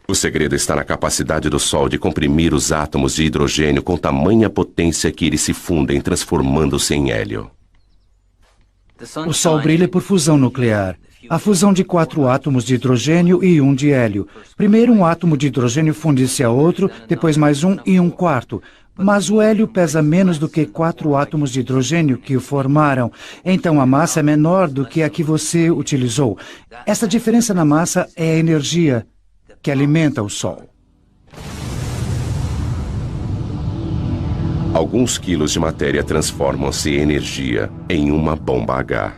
O segredo está na capacidade do Sol de comprimir os átomos de hidrogênio com tamanha potência que eles se fundem, transformando-se em hélio. O Sol brilha por fusão nuclear. A fusão de 4 átomos de hidrogênio e 1 de hélio. Primeiro um átomo de hidrogênio funde-se a outro, depois mais um e um quarto. mas o hélio pesa menos do que 4 átomos de hidrogênio que o formaram. Então a massa é menor do que a que você utilizou. Essa diferença na massa é a energia que alimenta o Sol. Alguns quilos de matéria transformam-se em energia em uma bomba H.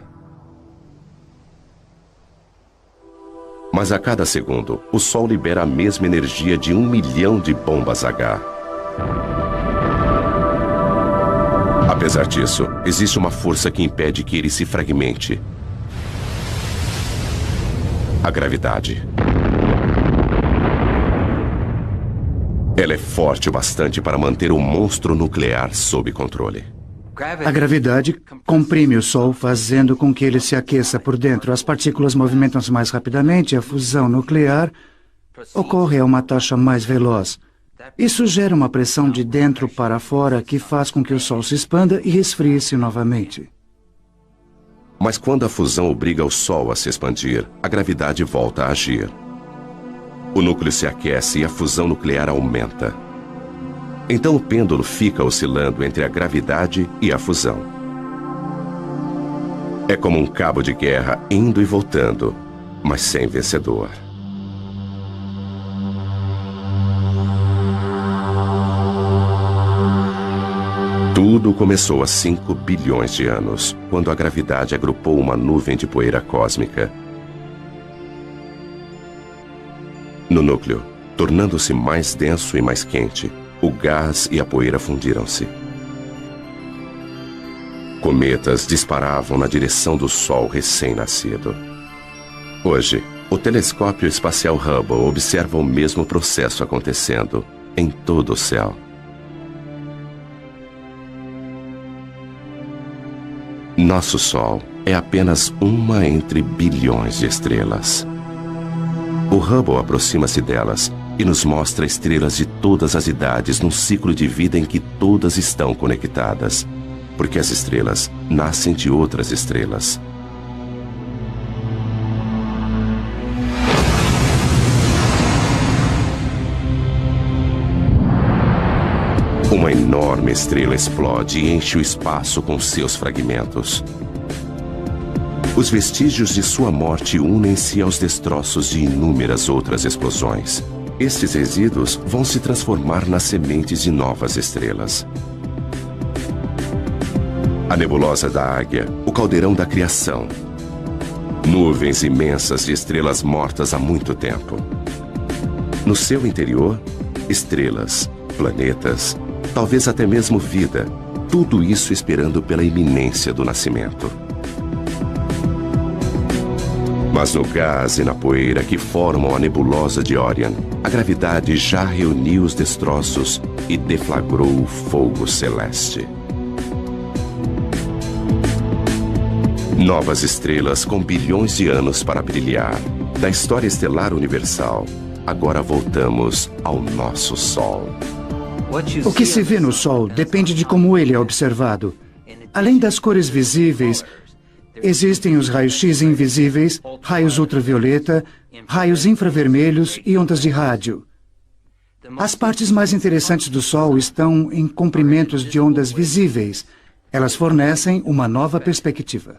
Mas a cada segundo, o Sol libera a mesma energia de 1 milhão de bombas H. Apesar disso, existe uma força que impede que ele se fragmente. A gravidade. Ela é forte o bastante para manter o monstro nuclear sob controle. A gravidade comprime o Sol, fazendo com que ele se aqueça por dentro. As partículas movimentam-se mais rapidamente e a fusão nuclear ocorre a uma taxa mais veloz. Isso gera uma pressão de dentro para fora que faz com que o Sol se expanda e resfrie-se novamente. Mas quando a fusão obriga o Sol a se expandir, a gravidade volta a agir. O núcleo se aquece e a fusão nuclear aumenta. Então o pêndulo fica oscilando entre a gravidade e a fusão. É como um cabo de guerra indo e voltando, mas sem vencedor. Tudo começou há 5 bilhões de anos, quando a gravidade agrupou uma nuvem de poeira cósmica. No núcleo, tornando-se mais denso e mais quente, o gás e a poeira fundiram-se. Cometas disparavam na direção do Sol recém-nascido. Hoje, o telescópio espacial Hubble observa o mesmo processo acontecendo em todo o céu. Nosso Sol é apenas uma entre bilhões de estrelas. O Hubble aproxima-se delas e nos mostra estrelas de todas as idades num ciclo de vida em que todas estão conectadas, porque as estrelas nascem de outras estrelas. Uma enorme estrela explode e enche o espaço com seus fragmentos. Os vestígios de sua morte unem-se aos destroços de inúmeras outras explosões. Estes resíduos vão se transformar nas sementes de novas estrelas. A nebulosa da Águia, o caldeirão da criação. Nuvens imensas de estrelas mortas há muito tempo. No seu interior, estrelas, planetas, talvez até mesmo vida. Tudo isso esperando pela iminência do nascimento. Mas no gás e na poeira que formam a nebulosa de Orion, a gravidade já reuniu os destroços e deflagrou o fogo celeste. Novas estrelas com bilhões de anos para brilhar. Da história estelar universal, agora voltamos ao nosso Sol. O que se vê no Sol depende de como ele é observado. Além das cores visíveis, existem os raios-x invisíveis, raios ultravioleta, raios infravermelhos e ondas de rádio. As partes mais interessantes do Sol estão em comprimentos de ondas visíveis. Elas fornecem uma nova perspectiva.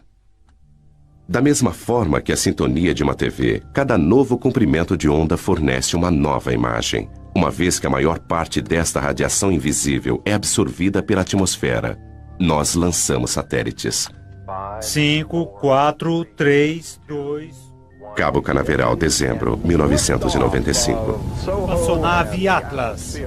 Da mesma forma que a sintonia de uma TV, cada novo comprimento de onda fornece uma nova imagem, uma vez que a maior parte desta radiação invisível é absorvida pela atmosfera. Nós lançamos satélites. 5, 4, 3, 2... Cabo Canaveral, dezembro, 1995. Espaçonave Atlas.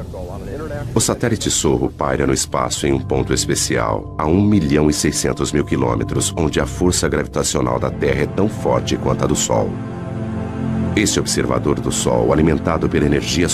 O satélite Sorro paira no espaço em um ponto especial, a 1.600.000 quilômetros, onde a força gravitacional da Terra é tão forte quanto a do Sol. Este observador do Sol, alimentado pela energia